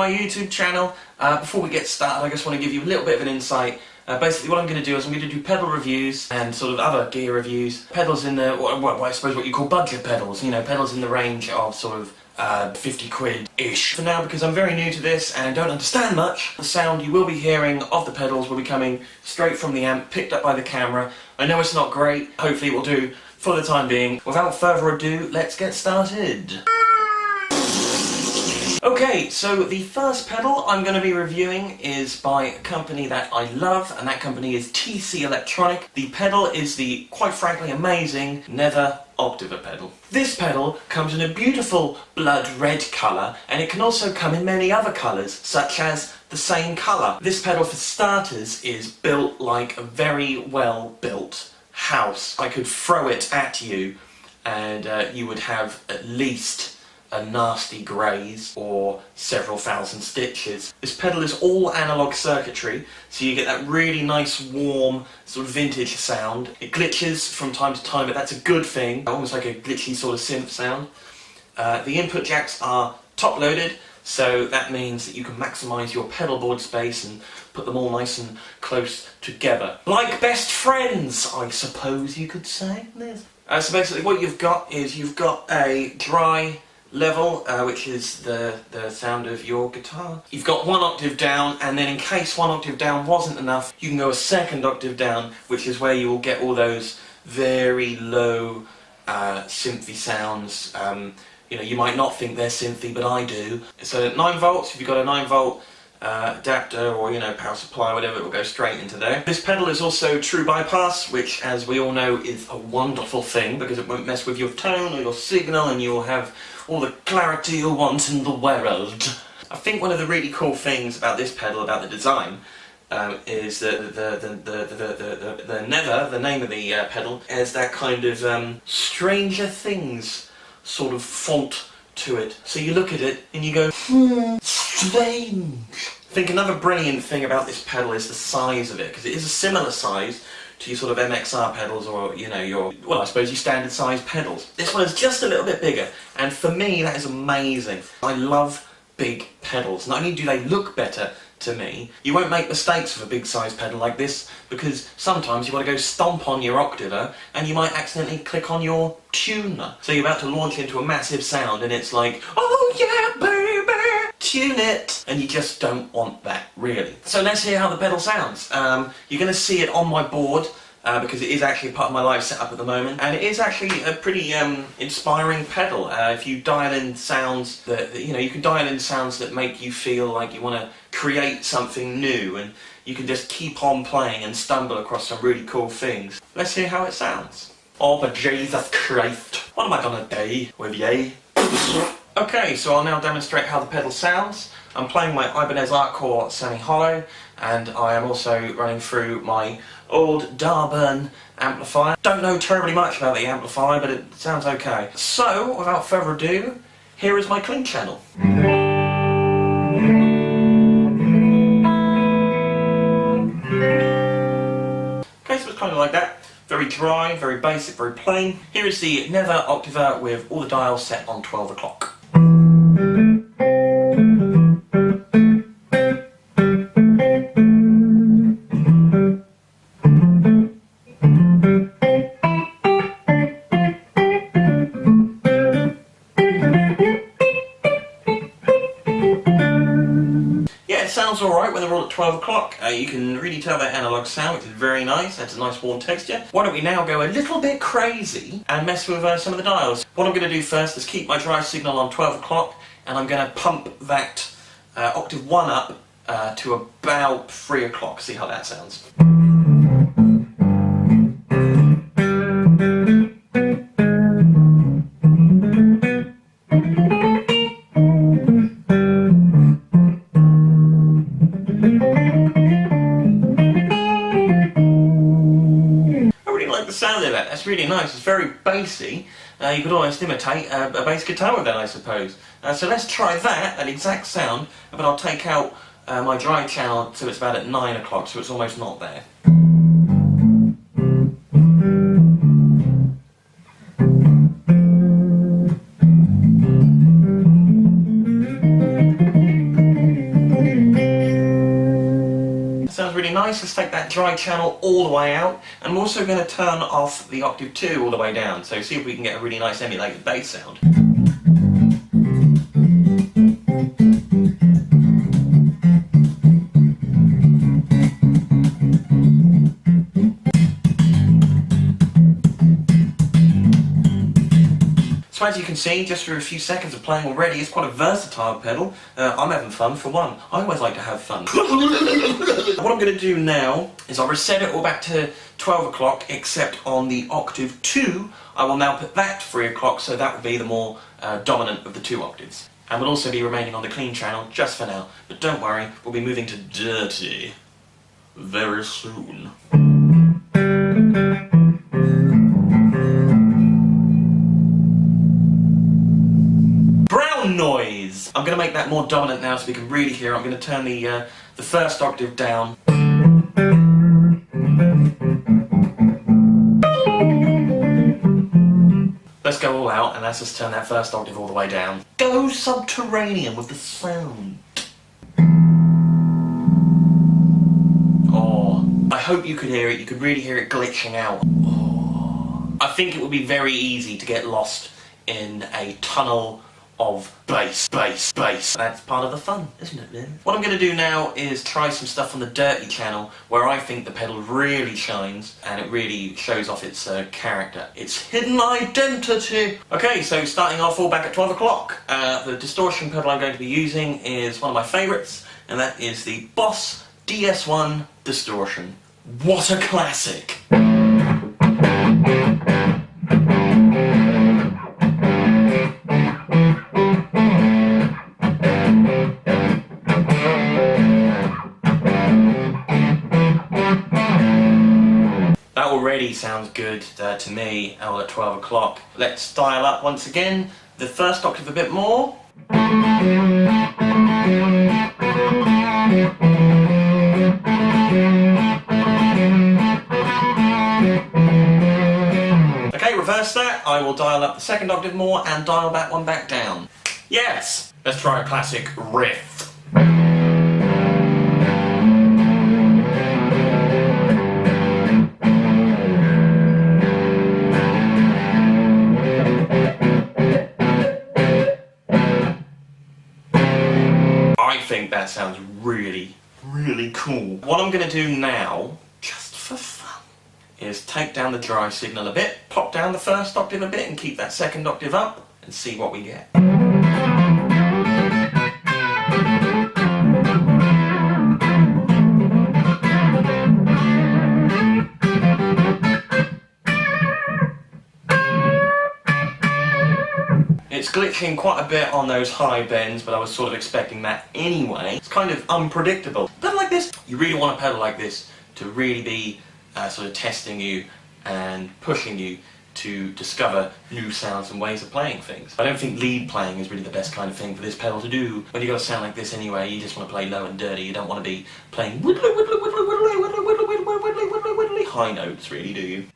my YouTube channel. Before we get started, I just want to give you a little bit of an insight. Basically what I'm going to do is I'm going to do pedal reviews and sort of other gear reviews. Pedals in the, well, I suppose what you call budget pedals, you know, pedals in the range of sort of 50 quid-ish. For now, because I'm very new to this and don't understand much, the sound you will be hearing of the pedals will be coming straight from the amp, picked up by the camera. I know it's not great, hopefully it will do for the time being. Without further ado, let's get started. Okay, so the first pedal I'm going to be reviewing is by a company that I love, and that company is TC Electronic. The pedal is the, quite frankly, amazing Nether Octaver pedal. This pedal comes in a beautiful blood red colour, and it can also come in many other colours, such as the same colour. This pedal, for starters, is built like a very well built house. I could throw it at you and you would have at least a nasty graze or several thousand stitches. This pedal is all analog circuitry, so you get that really nice warm sort of vintage sound. It glitches from time to time, but that's a good thing, almost like a glitchy sort of synth sound. The input jacks are top loaded, so that means that you can maximise your pedal board space and put them all nice and close together. Like best friends, I suppose you could say. So basically what you've got is you've got a dry level, which is the sound of your guitar. You've got one octave down, and then in case one octave down wasn't enough, you can go a second octave down, which is where you will get all those very low synthy sounds. You know, you might not think they're synthy, but I do. So at 9 volts, if you've got a 9 volt adapter or, you know, power supply, whatever, it will go straight into there. This pedal is also true bypass, which, as we all know, is a wonderful thing because it won't mess with your tone or your signal, and you will have all the clarity you want in the world. I think one of the really cool things about this pedal, about the design, is that the Nether, the name of the pedal, has that kind of Stranger Things sort of font to it. So you look at it and you go, strange. I think another brilliant thing about this pedal is the size of it, because it is a similar size to your sort of MXR pedals, or, you know, your, well, I suppose your standard size pedals. This one is just a little bit bigger, and for me that is amazing. I love big pedals. Not only do they look better to me, you won't make mistakes with a big size pedal like this, because sometimes you want to go stomp on your octaver and you might accidentally click on your tuner. So you're about to launch into a massive sound and it's like, oh yeah baby, tune it, and you just don't want that, really. So let's hear how the pedal sounds. You're going to see it on my board, because it is actually part of my live setup at the moment, and it is actually a pretty inspiring pedal. If you dial in sounds that, you know, you can dial in sounds that make you feel like you want to create something new, and you can just keep on playing and stumble across some really cool things. Let's hear how it sounds. Oh, but Jesus Christ, what am I gonna do with you? Okay, so I'll now demonstrate how the pedal sounds. I'm playing my Ibanez Artcore semi-hollow, and I am also running through my old Darburn amplifier. Don't know terribly much about the amplifier, but it sounds okay. So, without further ado, here is my clean channel. Okay, so it's kind of like that. Very dry, very basic, very plain. Here is the Nether Octaver with all the dials set on 12 o'clock. Sounds alright when they're all at 12 o'clock. You can really tell that analog sound, which is very nice. That's a nice warm texture. Why don't we now go a little bit crazy and mess with some of the dials. What I'm going to do first is keep my dry signal on 12 o'clock, and I'm going to pump that octave 1 up to about 3 o'clock. See how that sounds. Sound of that. That's really nice. It's very bassy. You could almost imitate a bass guitar with that, I suppose. So let's try that exact sound, but I'll take out my dry channel so it's about at 9 o'clock, so it's almost not there. that dry channel all the way out, and I'm also going to turn off the octave 2 all the way down, so see if we can get a really nice emulated bass sound. So as you can see, just through a few seconds of playing already, it's quite a versatile pedal. I'm having fun for one. I always like to have fun. What I'm going to do now is I'll reset it all back to 12 o'clock, except on the octave 2, I will now put that to 3 o'clock, so that will be the more dominant of the 2 octaves. And we'll also be remaining on the clean channel just for now. But don't worry, we'll be moving to dirty very soon. Noise. I'm going to make that more dominant now so we can really hear it. I'm going to turn the first octave down. Let's go all out and let's just turn that first octave all the way down. Go subterranean with the sound. Oh, I hope you could hear it. You could really hear it glitching out. Oh. I think it would be very easy to get lost in a tunnel of bass. That's part of the fun, isn't it, really? What I'm going to do now is try some stuff on the dirty channel where I think the pedal really shines and it really shows off its character, its hidden identity. Okay, so starting off all back at 12 o'clock. The distortion pedal I'm going to be using is one of my favourites, and that is the Boss DS1 Distortion. What a classic! That already sounds good to me at 12 o'clock. Let's dial up once again the first octave a bit more. Okay, reverse that. I will dial up the second octave more and dial that one back down. Yes! Let's try a classic riff. I think that sounds really, really cool. What I'm going to do now, just for fun, is take down the dry signal a bit, pop down the first octave a bit and keep that second octave up and see what we get. It's glitching quite a bit on those high bends, but I was sort of expecting that anyway. It's kind of unpredictable. A pedal like this, you really want a pedal like this to really be sort of testing you and pushing you to discover new sounds and ways of playing things. I don't think lead playing is really the best kind of thing for this pedal to do. When you've got a sound like this anyway, you just want to play low and dirty. You don't want to be playing whittly, whittly, whittly, whittly, whittly, whittly, whittly, whittly, whittly, whittly, high notes, really, do you?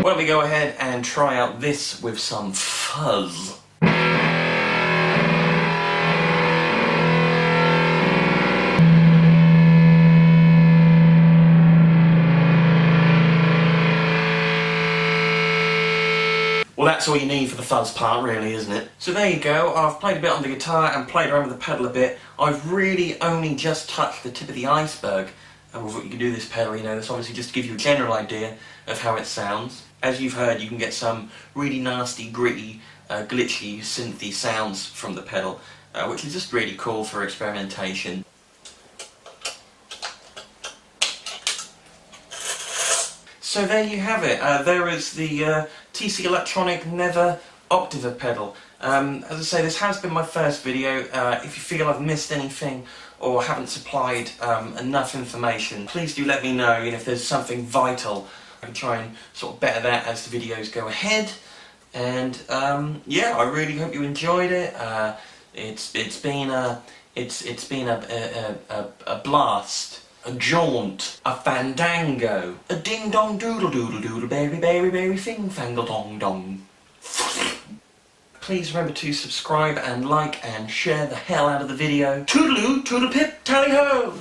Why don't we go ahead and try out this with some fuzz. Well, that's all you need for the fuzz part, really, isn't it? So there you go. I've played a bit on the guitar and played around with the pedal a bit. I've really only just touched the tip of the iceberg with what you can do with this pedal. You know, that's obviously just to give you a general idea of how it sounds. As you've heard, you can get some really nasty, gritty, glitchy, synthy sounds from the pedal, which is just really cool for experimentation. So there you have it. There is the TC Electronic Nether Octaver pedal. As I say, this has been my first video. If you feel I've missed anything or haven't supplied enough information, please do let me know. If there's something vital, I can try and sort of better that as the videos go ahead. And yeah, I really hope you enjoyed it. It's been a blast, a jaunt, a fandango, a ding dong doodle doodle doodle berry berry berry thing fangle dong dong. Please remember to subscribe and like and share the hell out of the video. Toodaloo, toodle pip, tally ho!